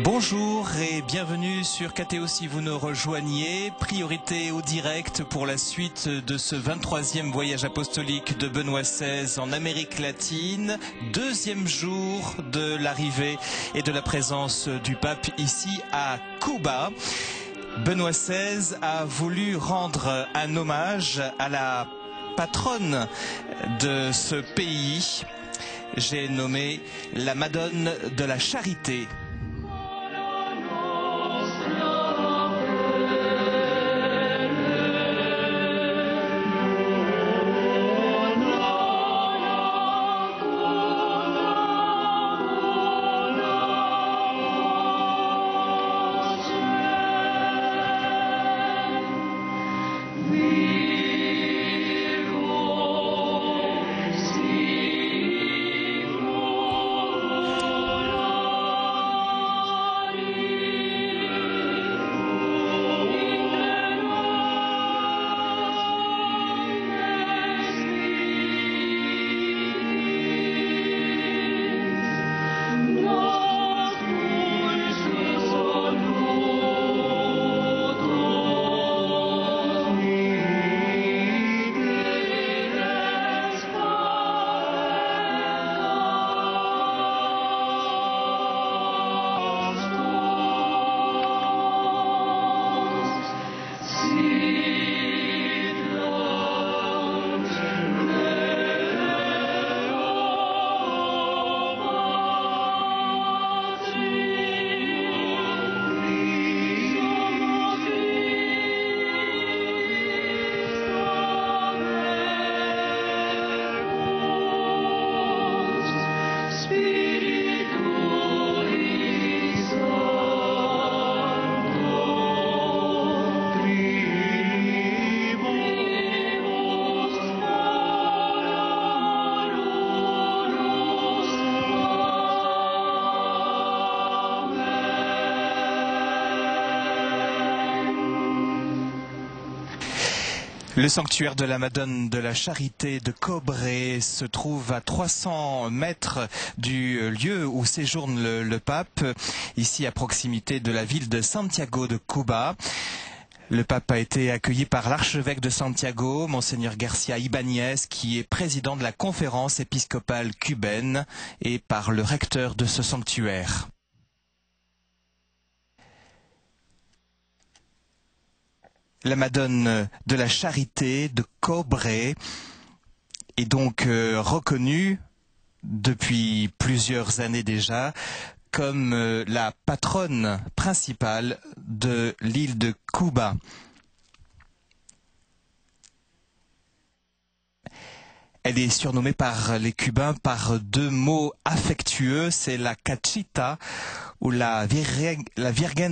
Bonjour et bienvenue sur KTO si vous nous rejoignez. Priorité au direct pour la suite de ce 23e voyage apostolique de Benoît XVI en Amérique latine. Deuxième jour de l'arrivée et de la présence du pape ici à Cuba. Benoît XVI a voulu rendre un hommage à la patronne de ce pays. J'ai nommé la Madone de la Charité. Le sanctuaire de la Madone de la Charité de Cobre se trouve à 300 mètres du lieu où séjourne le pape, ici à proximité de la ville de Santiago de Cuba. Le pape a été accueilli par l'archevêque de Santiago, Monseigneur Garcia Ibáñez, qui est président de la conférence épiscopale cubaine, et par le recteur de ce sanctuaire. La Madone de la Charité de Cobre est donc reconnue depuis plusieurs années déjà comme la patronne principale de l'île de Cuba. Elle est surnommée par les Cubains par deux mots affectueux, c'est la Cachita ou la Virgen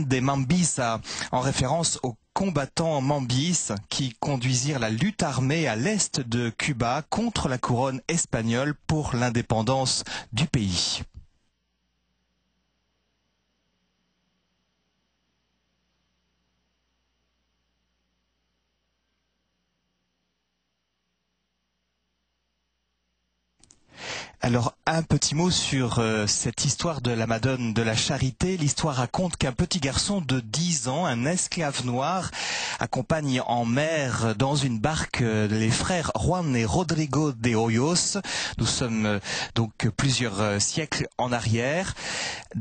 de Mambisa, en référence aux combattants mambis qui conduisirent la lutte armée à l'est de Cuba contre la couronne espagnole pour l'indépendance du pays. Alors, un petit mot sur cette histoire de la Madone de la Charité. L'histoire raconte qu'un petit garçon de 10 ans, un esclave noir, accompagne en mer dans une barque les frères Juan et Rodrigo de Hoyos. Nous sommes donc plusieurs siècles en arrière.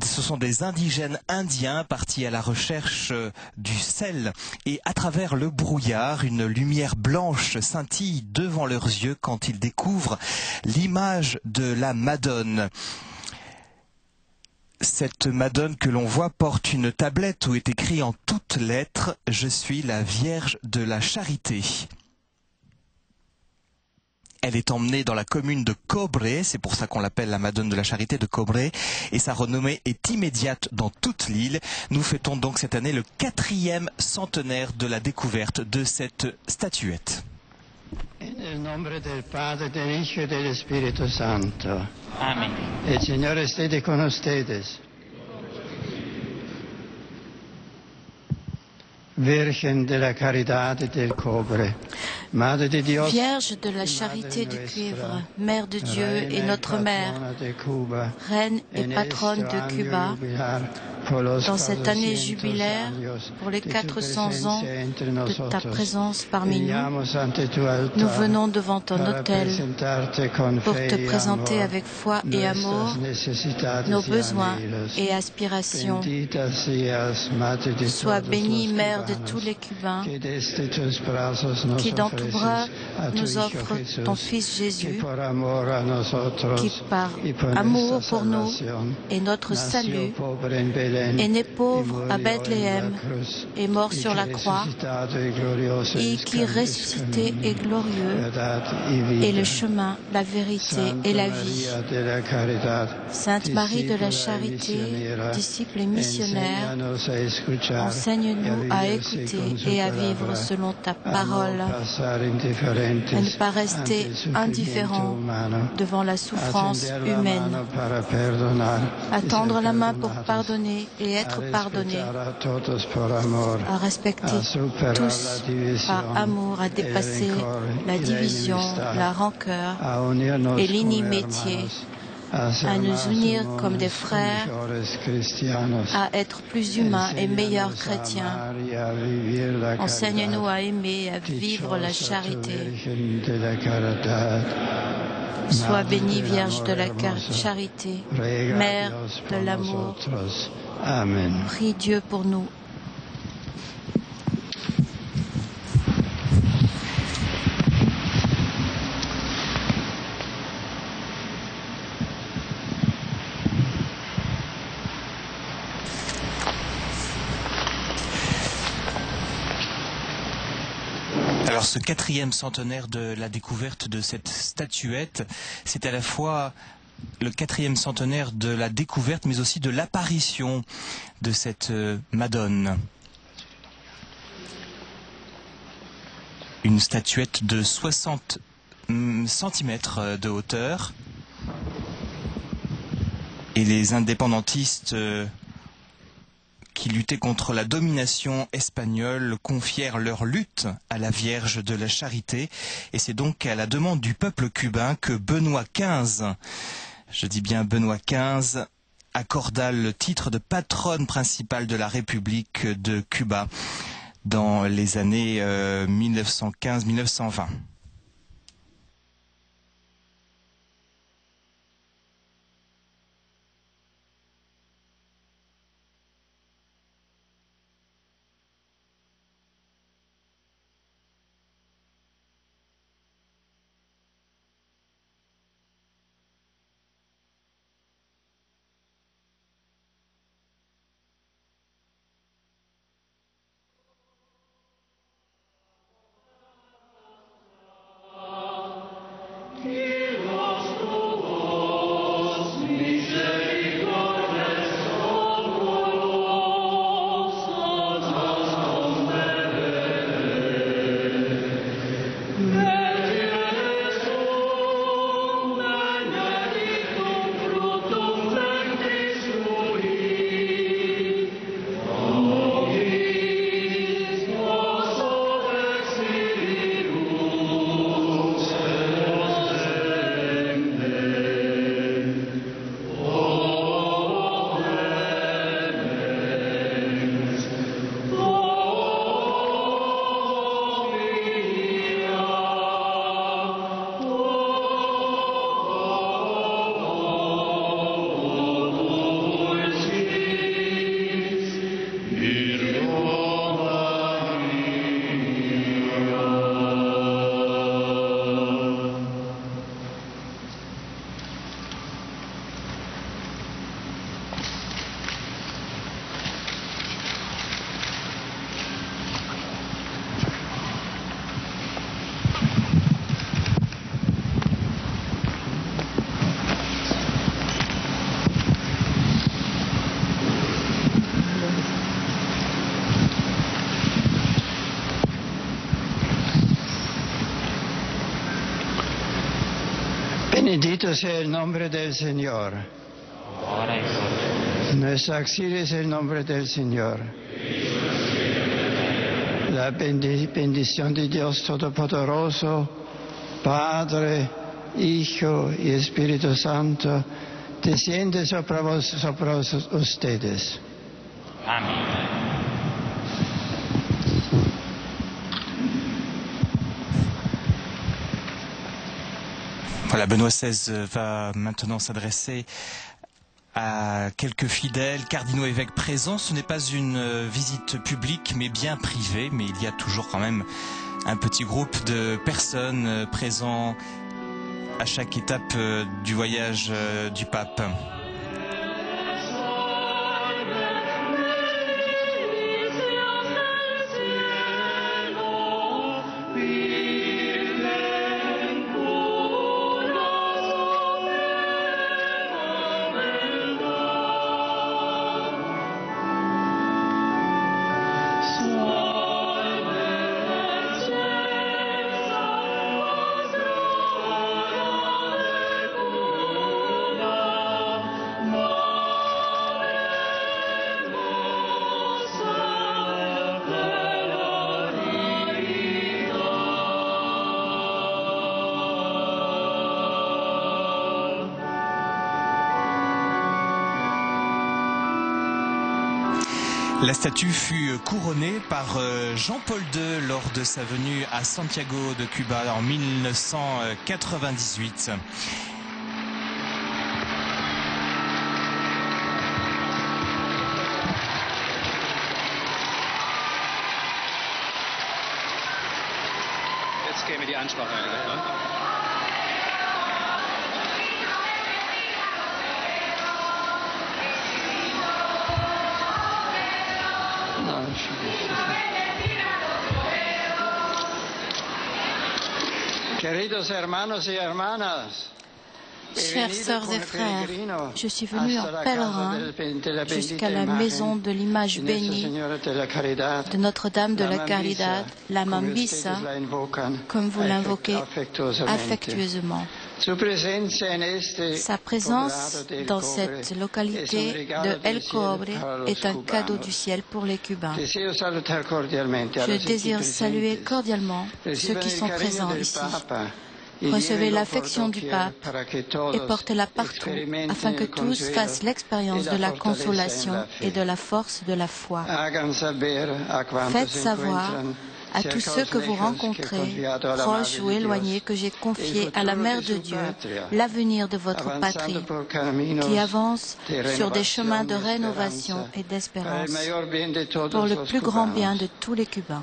Ce sont des indigènes indiens partis à la recherche du sel. Et à travers le brouillard, une lumière blanche scintille devant leurs yeux quand ils découvrent l'image de la Madone. Cette Madone que l'on voit porte une tablette où est écrit en toutes lettres « Je suis la Vierge de la Charité ». Elle est emmenée dans la commune de Cobre, c'est pour ça qu'on l'appelle la Madone de la Charité de Cobre, et sa renommée est immédiate dans toute l'île. Nous fêtons donc cette année le 4e centenaire de la découverte de cette statuette. Nel nombre del Padre, del Hijo y del Espíritu Santo. Amén. El Señor esté con ustedes. Virgen de la Caridad del Cobre, Madre de Dios, Vierge de la charité du cuivre, Mère de Dieu et notre Mère, Reine et patronne de Cuba, dans cette année jubilaire, pour les 400 ans de ta présence parmi nous, nous venons devant ton autel pour te présenter avec foi et amour nos besoins et aspirations. Sois bénie, Mère de tous les Cubains, qui dans tout bras nous offre ton Fils Jésus, qui par amour pour nous et notre salut est né pauvre à Bethléem, est mort sur la croix, et qui ressuscité et glorieux est le chemin, la vérité et la vie. Sainte Marie de la Charité, disciple et missionnaire, enseigne-nous à écouter et à vivre selon ta parole, à ne pas rester indifférent devant la souffrance humaine, à tendre la main pour pardonner et être pardonné, à respecter tous par amour, à dépasser la division, la rancœur et l'inimitié, à nous unir comme des frères, à être plus humains et meilleurs chrétiens. Enseigne-nous à aimer, à vivre la charité. Sois bénie, Vierge de la Charité, Mère de l'amour. Prie Dieu pour nous. Alors ce 4e centenaire de la découverte de cette statuette, c'est à la fois le 4e centenaire de la découverte, mais aussi de l'apparition de cette Madone. Une statuette de 60 cm de hauteur. Et les indépendantistes qui luttaient contre la domination espagnole confièrent leur lutte à la Vierge de la Charité. Et c'est donc à la demande du peuple cubain que Benoît XV, je dis bien Benoît XV, accorda le titre de patronne principale de la République de Cuba dans les années 1915-1920. Bendito sea el nombre del Señor. Nuestro auxilio es el nombre del Señor. La bendición de Dios Todopoderoso, Padre, Hijo y Espíritu Santo, desciende sobre ustedes. Amen. Voilà, Benoît XVI va maintenant s'adresser à quelques fidèles, cardinaux évêques présents. Ce n'est pas une visite publique, mais bien privée, mais il y a toujours quand même un petit groupe de personnes présents à chaque étape du voyage du pape. La statue fut couronnée par Jean-Paul II lors de sa venue à Santiago de Cuba en 1998. Jetzt käme die Ansprache eigentlich, ne? Queridos hermanos y hermanas, Chers sœurs et frères, je suis venu en pèlerin jusqu'à la maison de l'image bénie de Notre-Dame de la Caridad, la Mambisa, comme vous l'invoquez affectueusement. Sa présence dans cette localité de El Cobre est un cadeau du ciel pour les Cubains. Je désire saluer cordialement ceux qui sont présents ici. Recevez l'affection du pape et portez-la partout afin que tous fassent l'expérience de la consolation et de la force de la foi. Faites savoir à tous ceux que vous rencontrez, proches ou éloignés, que j'ai confié à la Mère de Dieu l'avenir de votre patrie, qui avance sur des chemins de rénovation et d'espérance, pour le plus grand bien de tous les Cubains.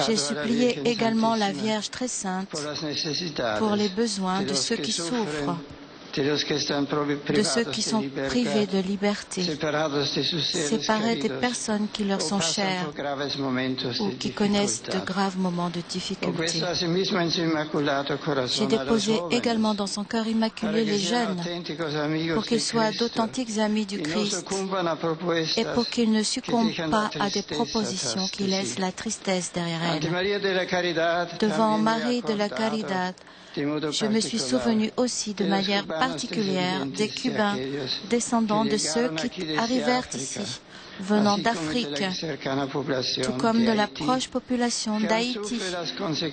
J'ai supplié également la Vierge très sainte pour les besoins de ceux qui souffrent, de ceux qui sont privés de liberté, séparés des personnes qui leur sont chères ou qui connaissent de graves moments de difficulté. J'ai déposé également dans son cœur immaculé les jeunes pour qu'ils soient d'authentiques amis du Christ et pour qu'ils ne succombent pas à des propositions qui laissent la tristesse derrière elles. Devant Marie de la Caridad, je me suis souvenu aussi de manière particulière des Cubains, descendants de ceux qui arrivèrent ici, venant d'Afrique, tout comme de la proche population d'Haïti,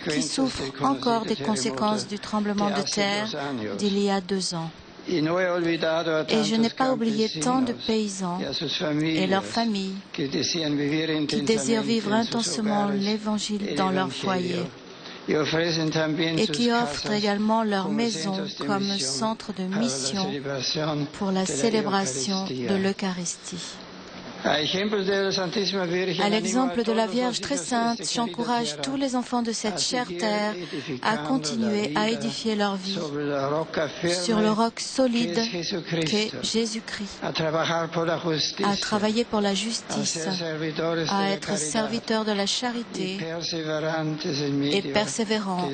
qui souffre encore des conséquences du tremblement de terre d'il y a 2 ans. Et je n'ai pas oublié tant de paysans et leurs familles qui désirent vivre intensément l'Évangile dans leur foyer et qui offrent également leur maison comme centre de mission pour la célébration de l'Eucharistie. À l'exemple de la Vierge très sainte, j'encourage tous les enfants de cette chère terre à continuer à édifier leur vie sur le roc solide qu'est Jésus-Christ, à travailler pour la justice, à être serviteurs de la charité et persévérants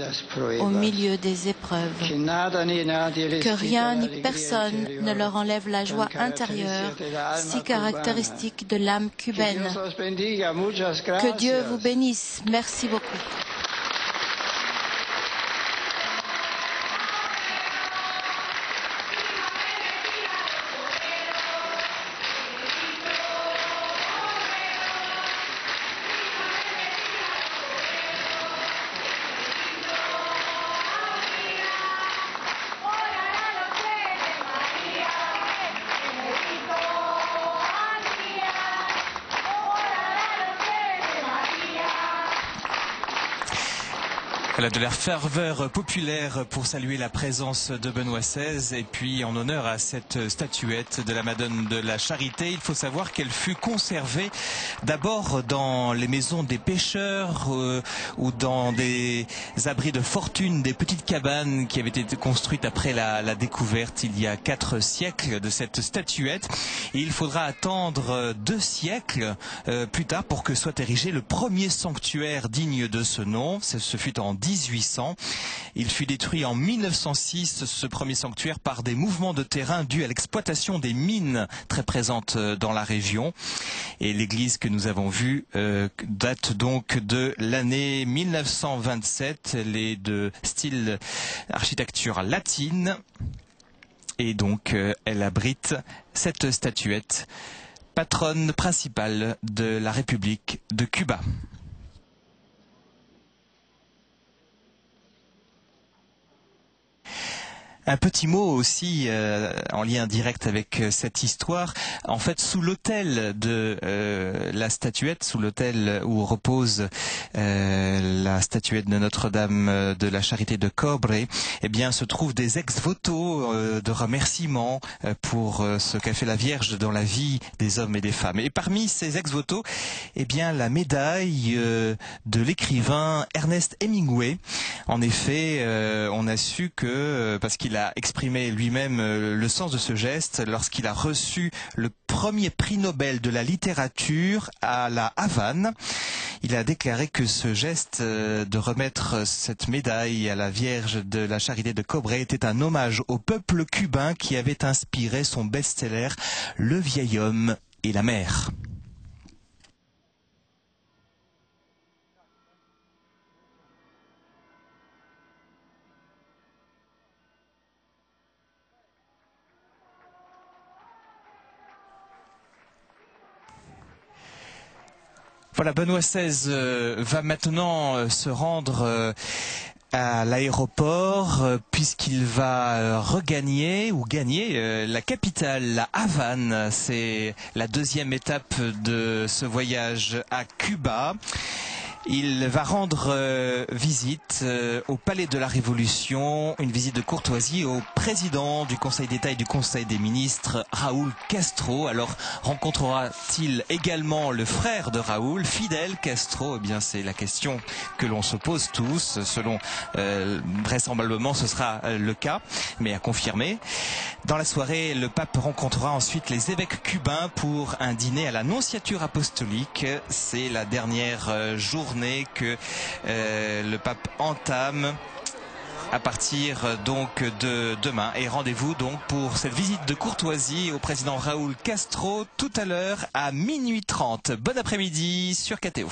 au milieu des épreuves. Que rien ni personne ne leur enlève la joie intérieure si caractéristique de l'âme cubaine. Que Dieu vous bénisse. Merci beaucoup. Voilà, de la ferveur populaire pour saluer la présence de Benoît XVI et puis en honneur à cette statuette de la Madone de la Charité. Il faut savoir qu'elle fut conservée d'abord dans les maisons des pêcheurs ou dans des abris de fortune, des petites cabanes qui avaient été construites après la découverte il y a 4 siècles de cette statuette. Et il faudra attendre 2 siècles plus tard pour que soit érigé le premier sanctuaire digne de ce nom. Ce fut en 1800. Il fut détruit en 1906, ce premier sanctuaire, par des mouvements de terrain dus à l'exploitation des mines très présentes dans la région. Et l'église que nous avons vue date donc de l'année 1927. Elle est de style architecture latine. Et donc elle abrite cette statuette, patronne principale de la République de Cuba. Un petit mot aussi en lien direct avec cette histoire. En fait, sous l'autel de la statuette, sous l'autel où repose la statuette de Notre-Dame de la Charité de Cobre, eh bien, se trouvent des ex-voto de remerciements pour ce qu'a fait la Vierge dans la vie des hommes et des femmes. Et parmi ces ex-voto, eh bien, la médaille de l'écrivain Ernest Hemingway. En effet, on a su que, parce qu'il a exprimé lui-même le sens de ce geste lorsqu'il a reçu le premier prix Nobel de la littérature à la Havane. Il a déclaré que ce geste de remettre cette médaille à la Vierge de la Charité de Cobre était un hommage au peuple cubain qui avait inspiré son best-seller Le vieil homme et la mer. Voilà, Benoît XVI va maintenant se rendre à l'aéroport puisqu'il va regagner ou gagner la capitale, la Havane. C'est la 2e étape de ce voyage à Cuba. Il va rendre visite au Palais de la Révolution, une visite de courtoisie au président du Conseil d'État et du Conseil des ministres, Raúl Castro. Alors, rencontrera-t-il également le frère de Raúl, Fidel Castro? Eh bien, c'est la question que l'on se pose tous. Selon, vraisemblablement, ce sera le cas, mais à confirmer. Dans la soirée, le pape rencontrera ensuite les évêques cubains pour un dîner à la Nonciature apostolique. C'est la dernière journée que le pape entame à partir donc de demain. Et rendez-vous donc pour cette visite de courtoisie au président Raúl Castro tout à l'heure à 12h30. Bon après-midi sur KTO.